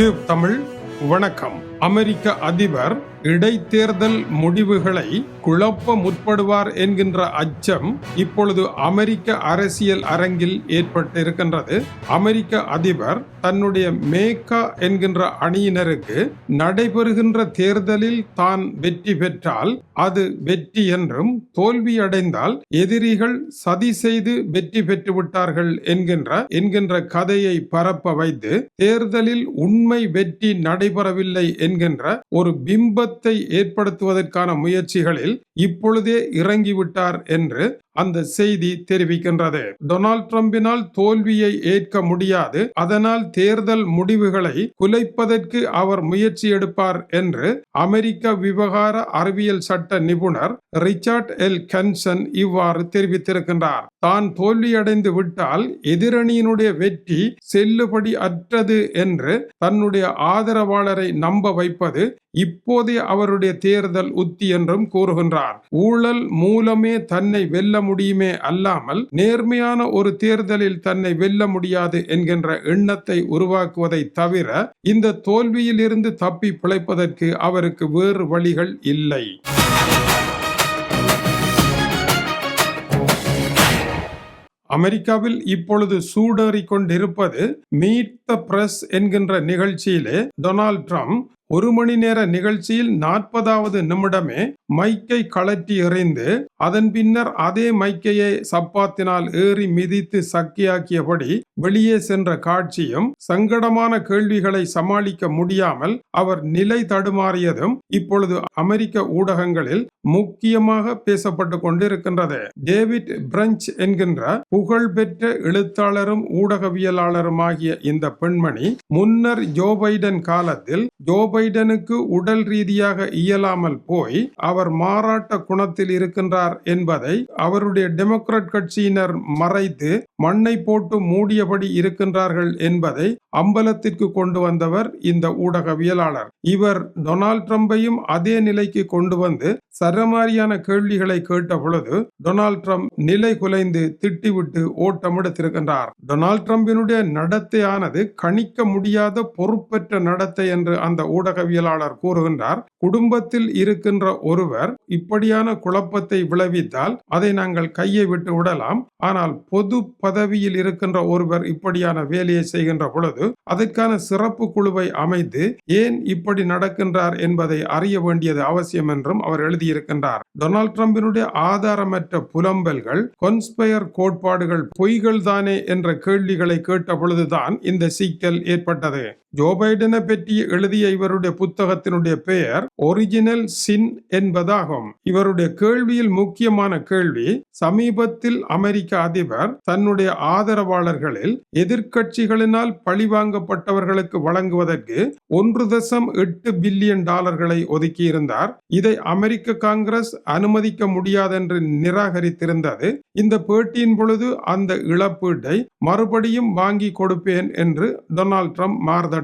Tube Tamil வணக்கம். அமெரிக்க அதிபர் இடைத்தேர்தல் முடிவுகளை குழப்ப முற்படுவார் என்கின்ற அச்சம் இப்பொழுது அமெரிக்க அரசியல் அரங்கில் ஏற்பட்டிருக்கின்றது. அமெரிக்க அதிபர் தன்னுடைய மேக்கா என்கின்ற அணியினருக்கு நடைபெறுகின்ற தேர்தலில் தான் வெற்றி பெற்றால் அது வெற்றி என்றும், தோல்வியடைந்தால் எதிரிகள் சதி செய்து வெற்றி பெற்று விட்டார்கள் என்கின்ற கதையை பரப்ப வைத்து தேர்தலில் உண்மை வெற்றி நடைபெறவில்லை என்கின்ற ஒரு பிம்பத்தை ஏற்படுத்துவதற்கான முயற்சிகளில் இப்பொழுதே இறங்கிவிட்டார் என்று அந்த செய்தி தெரிவிக்கின்றது. டொனால்ட் ட்ரம்பினால் தோல்வியை ஏற்க முடியாது, அதனால் தேர்தல் முடிவுகளை குலைப்பதற்கு அவர் முயற்சி எடுப்பார் என்று அமெரிக்க விவகார அறிவியல் சட்ட நிபுணர் ரிச்சர்ட் எல் கன்சன் இவ்வாறு தெரிவித்திருக்கின்றார். தான் தோல்வியடைந்து விட்டால் எதிரணியினுடைய வெற்றி செல்லுபடி அற்றது என்று தன்னுடைய ஆதரவாளரை நம்ப வைப்பது இப்போதைய அவருடைய தேர்தல் உத்தி என்றும் கூறுகின்றார். ஊழல் மூலமே தன்னை வெல்ல முடியுமே அல்லாமல் நேர்மையான ஒரு தேர்தலில் தன்னை வெல்ல முடியாது என்கின்ற எண்ணத்தை உருவாக்குவதை தவிர இந்த தோல்வியில் இருந்து தப்பி பிழைப்பதற்கு அவருக்கு வேறு வழிகள் இல்லை. அமெரிக்காவில் இப்பொழுது சூடேறி கொண்டிருப்பது மீட் த பிரஸ் என்கின்ற நிகழ்ச்சியிலே டொனால்ட் ட்ரம்ப் 1 மணி நேர நிகழ்ச்சியில் 40வது நிமிடமே மைக்கை கழற்றி எறிந்து அதன் பின்னர் அதே மைக்கையை சப்பாத்தினால் ஏறி மிதித்து சக்கியாக்கியபடி வெளியே சென்ற காட்சியும், சங்கடமான கேள்விகளை சமாளிக்க முடியாமல் அவர் நிலை தடுமாறியதும் இப்பொழுது அமெரிக்க ஊடகங்களில் முக்கியமாக பேசப்பட்டு கொண்டிருக்கின்றது. டேவிட் பிரஞ்ச் என்கின்ற புகழ்பெற்ற எழுத்தாளரும் ஊடகவியலாளருமாகிய இந்த பெண்மணி முன்னர் ஜோ பைடன் காலத்தில் ஜோ பைடனுக்கு உடல் ரீதியாக இயலாமல் போய் அவர் மாறாட்ட குணத்தில் இருக்கின்றார் என்பதை அவருடைய டெமோக்ராட் கட்சியினர் மறைத்து மண்ணை போட்டு மூடியபடி இருக்கின்றார்கள் என்பதை அம்பலத்திற்கு கொண்டு வந்தவர் இந்த ஊடகவியலாளர். இவர் டொனால்ட் ட்ரம்பையும் அதே நிலைக்கு கொண்டு வந்து சரமாரியான கேள்விகளை கேட்ட பொழுது டொனால்ட் ட்ரம்ப் நிலை குலைந்து திட்டிவிட்டு ஓட்டம் எடுத்திருக்கின்றார். டொனால்ட் ட்ரம்பினுடைய நடத்தையானது கணிக்க முடியாத பொறுப்பற்ற நடத்தை என்று அந்த ஊடகவியலாளர் கூறுகின்றார். குடும்பத்தில் இருக்கின்ற ஒருவர் இப்படியான குழப்பத்தை விளைவித்தால் அதை நாங்கள் கையை விட்டு விடலாம், ஆனால் பொது பதவியில் இருக்கின்ற ஒருவர் இப்படியான வேலையை செய்கின்ற பொழுது அதற்கான சிறப்பு குழுவை அமைத்து ஏன் இப்படி நடக்கின்றார் என்பதை அறிய வேண்டியது அவசியம் என்றும் அவர் எழுதியிருக்கின்றார். டொனால்ட் ட்ரம்பினுடைய ஆதாரமற்ற புலம்பல்கள், கொன்ஸ்பயர் கோட்பாடுகள் பொய்கள் தானே என்ற கேள்விகளை கேட்ட பொழுதுதான் இந்த சிக்கல் ஏற்பட்டது. ஜோ பைடனை பற்றி எழுதிய இவருடைய புத்தகத்தினுடைய பெயர் ஒரிஜினல் சின் என்பதாகும். இவருடைய கேள்வியில் முக்கியமான கேள்வி, சமீபத்தில் அமெரிக்க அதிபர் தன்னுடைய ஆதரவாளர்களில் எதிர்க்கட்சிகளினால் பழிவாங்கப்பட்டவர்களுக்கு வழங்குவதற்கு $1.8 பில்லியன் ஒதுக்கியிருந்தார். இதை அமெரிக்க காங்கிரஸ் அனுமதிக்க முடியாதென்று நிராகரித்திருந்தது. இந்த பேட்டியின் பொழுது அந்த இழப்பீட்டை மறுபடியும் வாங்கி கொடுப்பேன் என்று டொனால்ட் ட்ரம்ப் மார்தட்டினார்.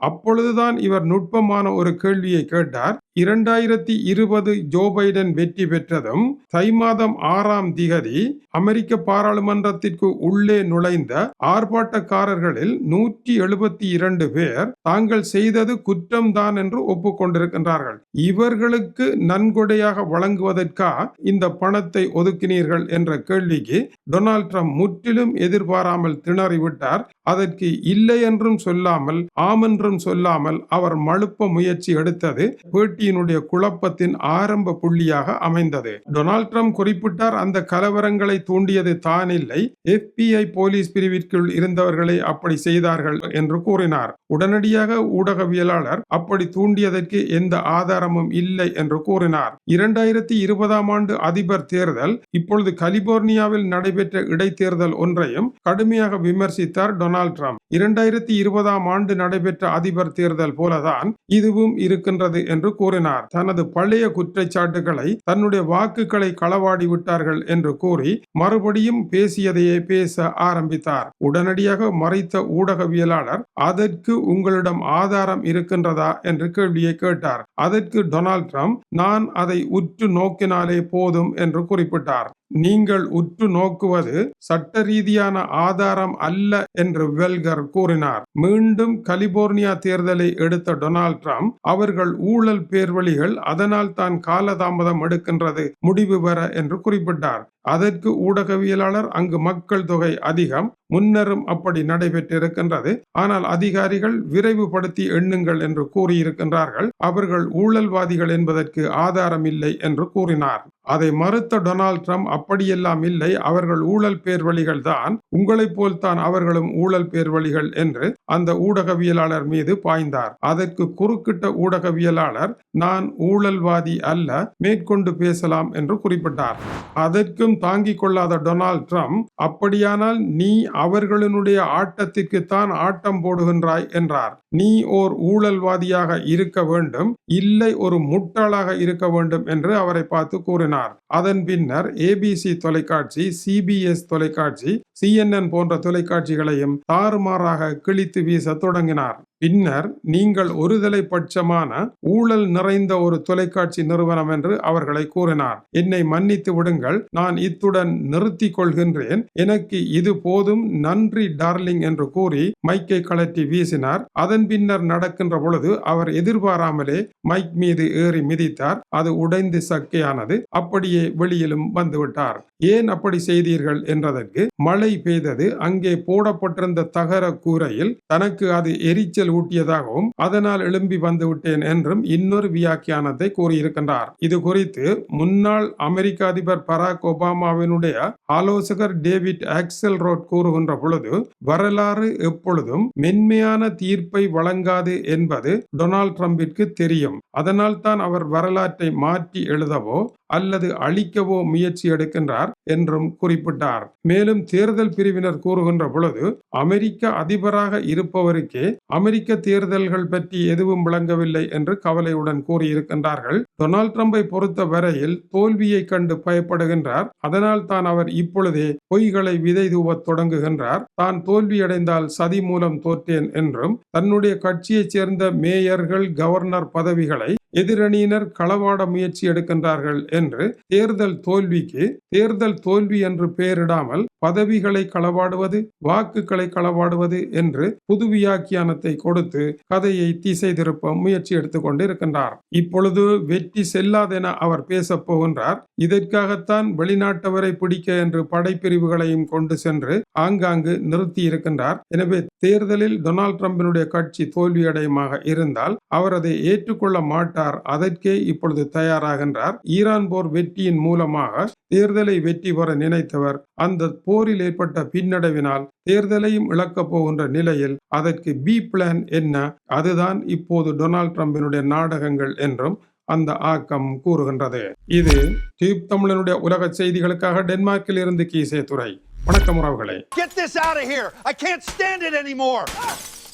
அப்பொழுதுதான் இவர் நுட்பமான ஒரு கேள்வியை கேட்டார். 2020 ஜோ பைடன் வெற்றி பெற்றதும் தை மாதம் 6ஆம் திகதி அமெரிக்க பாராளுமன்றத்திற்கு உள்ளே நுழைந்த ஆர்ப்பாட்டக்காரர்களில் 172 பேர் தாங்கள் செய்தது குற்றம்தான் என்று ஒப்புக்கொண்டிருக்கின்றார்கள். இவர்களுக்கு நன்கொடையாக வழங்குவதற்கா இந்த பணத்தை ஒதுக்கினீர்கள் என்ற கேள்விக்கு டொனால்ட் ட்ரம்ப் முற்றிலும் எதிர்பாராமல் திணறிவிட்டார். அதற்கு இல்லை என்றும் சொல்லாமல் ஆம் என்றும் சொல்லாமல் அவர் மழுப்ப முயற்சி எடுத்தது பேட்டியினுடைய குழப்பத்தின் ஆரம்ப புள்ளியாக அமைந்தது. டொனால்ட் ட்ரம்ப் குறிப்பிட்டார், அந்த கலவரங்களை தூண்டியது தான் இல்லை, FBI போலீஸ் பிரிவிற்குள் இருந்தவர்களை அப்படி செய்தார்கள் என்று கூறினார். உடனடியாக ஊடகவியலாளர் அப்படி தூண்டியதற்கு எந்த ஆதாரமும் இல்லை என்று கூறினார். 2020ஆம் ஆண்டு அதிபர் தேர்தல், இப்பொழுது கலிபோர்னியாவில் நடைபெற்ற இடைத்தேர்தல் ஒன்றையும் கடுமையாக விமர்சித்தார் டொனால்ட் ட்ரம்ப். 2020ஆம் ஆண்டு நடைபெற்ற அதிபர் தேர்தல் போலதான் இதுவும் இருக்கின்றது என்று கூறினார். கூறினார். தனது பழைய குற்றச்சாட்டுகளை தன்னுடைய வாக்குகளை களவாடி விட்டார்கள் என்று கூறி மறுபடியும் பேசியதையே பேச ஆரம்பித்தார். உடனடியாக மறைத்த ஊடகவியலாளர், அதற்கு உங்களிடம் ஆதாரம் இருக்கின்றதா என்று கேள்வியை கேட்டார். அதற்கு டொனால்ட் ட்ரம்ப், நான் அதை உற்று நோக்கினாலே போதும் என்று குறிப்பிட்டார். நீங்கள் உற்று நோக்குவது சட்ட ரீதியான ஆதாரம் அல்ல என்று வெல்கர் கூறினார். மீண்டும் கலிபோர்னியா தேர்தலை எடுத்த டொனால்ட் ட்ரம்ப், அவர்கள் ஊழல் பேர்வழிகள், அதனால் தான் காலதாமதம் எடுக்கின்றது முடிவு பெற என்று குறிப்பிட்டார். அதற்கு ஊடகவியலாளர், அங்கு மக்கள் தொகை அதிகம், முன்னரும் அப்படி நடைபெற்றிருக்கின்றது, ஆனால் அதிகாரிகள் விரைவுபடுத்தி எண்ணுங்கள் என்று கூறியிருக்கின்றார்கள், அவர்கள் ஊழல்வாதிகள் என்பதற்கு ஆதாரம் இல்லை என்று கூறினார். அதை மறுத்த டொனால்ட் ட்ரம்ப், அப்படியெல்லாம் இல்லை, அவர்கள் ஊழல் பேர்வழிகள் தான், உங்களைப் போல்தான் அவர்களும் ஊழல் பேர்வழிகள் என்று அந்த ஊடகவியலாளர் மீது பாய்ந்தார். அதற்கு குறுக்கிட்ட ஊடகவியலாளர், நான் ஊழல்வாதி அல்ல, மேற்கொண்டு பேசலாம் என்று குறிப்பிட்டார். அதற்கும் தாங்கிக் கொள்ளாத டொனால்ட் ட்ரம்ப், அப்படியானால் நீ அவர்களுடைய ஆட்டத்திற்கு தான் ஆட்டம் போடுகின்றாய் என்றார். நீ ஓர் ஊழல்வாதியாக இருக்க வேண்டும், இல்லை ஒரு முட்டாளாக இருக்க வேண்டும் என்று அவரை பார்த்து கூறினார். அதன் பின்னர் ABC தொலைக்காட்சி, CBS தொலைக்காட்சி, CNN போன்ற தொலைக்காட்சிகளையும் தாறுமாறாக கிழித்து வீச தொடங்கினார். பின்னர், நீங்கள் ஒருதலை பட்சமான ஊழல் நிறைந்த ஒரு தொலைக்காட்சி நிறுவனம் என்று அவர்களை கூறினார். என்னை மன்னித்து விடுங்கள், நான் இத்துடன் நிறுத்திக் கொள்கின்றேன், எனக்கு இது போதும், நன்றி டார்லிங் என்று கூறி மைக்கை கழற்றி வீசினார். அதன் பின்னர் நடக்கின்ற பொழுது அவர் எதிர்பாராமலே மைக் மீது ஏறி மிதித்தார். அது உடைந்து சக்கையானது. அப்படியே வெளியிலும் வந்துவிட்டார். ஏன் அப்படி செய்தீர்கள் என்றதற்கு, மழை பெய்தது, அங்கே போடப்பட்டிருந்த தகர கூரையில் தனக்கு அது எரிச்சல் ஊட்டியதாகவும் அதனால் எழும்பி வந்து விட்டேன் என்றும் இன்னொரு வியாக்கியானத்தை கூறியிருக்கின்றார். இது குறித்து முன்னாள் அமெரிக்க அதிபர் பராக் ஒபாமாவினுடைய ஆலோசகர் டேவிட் ஆக்செல்ரோட் கூறுகின்ற பொழுது, வரலாறு எப்பொழுதும் மென்மையான தீர்ப்பை வழங்காது என்பது டொனால்ட் ட்ரம்பிற்கு தெரியும். அதனால் தான் அவர் வரலாற்றை மாற்றி எழுதவோ அல்லது அழிக்கவோ முயற்சி எடுக்கின்றார் என்றும் குறிப்பிட்டார். மேலும் தேர்தல் பிரிவினர் கூறுகின்ற பொழுது, அமெரிக்க அதிபராக இருப்பவருக்கே அமெரிக்க தேர்தல்கள் பற்றி எதுவும் விளங்கவில்லை என்று கவலையுடன் கூறியிருக்கின்றார்கள். டொனால்ட் ட்ரம்பை பொறுத்த வரையில் தோல்வியை கண்டு பயப்படுகின்றார். அதனால் தான் அவர் இப்பொழுதே பொய்களை விதை தூவத் தொடங்குகின்றார். தான் தோல்வியடைந்தால் சதி மூலம் தோற்றேன் என்றும், தன்னுடைய கட்சியைச் சேர்ந்த மேயர்கள், கவர்னர் பதவிகளை எதிரணியினர் களவாட முயற்சி எடுக்கின்றார்கள் என்று தேர்தல் தோல்விக்கு தேர்தல் தோல்வி என்று பெயரிடாமல் பதவிகளை களவாடுவது, வாக்குகளை களவாடுவது என்று புது வியாக்கியானத்தை கொடுத்து கதையை திசை திருப்ப முயற்சி எடுத்துக் கொண்டிருக்கின்றார். இப்பொழுது வெற்றி செல்லாதென அவர் பேசப் போகின்றார். இதற்காகத்தான் வெளிநாட்டவரை பிடிக்க என்று படைப்பிரிவுகளையும் கொண்டு சென்று ஆங்காங்கு நிறுத்தி இருக்கின்றார். எனவே தேர்தலில் டொனால்ட் ட்ரம்பினுடைய கட்சி தோல்வியடையமாக இருந்தால் அவர் அதை ஏற்றுக்கொள்ள மாட்டார். அதற்கே இப்பொழுது தயாராகின்றார். ஈரான் போர் வெற்றியின் மூலமாக தேர்தலை வெற்றி பெற நினைத்தவர் அந்த போரில் ஏற்பட்ட பின்னடைவினால் தேர்தலையும் இழக்கப் போகின்ற நிலையில் அதற்கு பி பிளான் என்ன, அதுதான் இப்போது டொனால்ட் ட்ரம்பினுடைய நாடகங்கள் என்றும் அந்த ஆக்கம் கூறுகின்றது. இது டியூப் தமிழனுடைய உலக செய்திகளுக்காக டென்மார்க்கில் இருந்து கீசே துரை. வணக்கம் உறவுகளே. Get this out of here. I can't stand it anymore.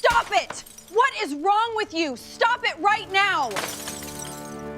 Stop it. What is wrong with you? Stop it right now.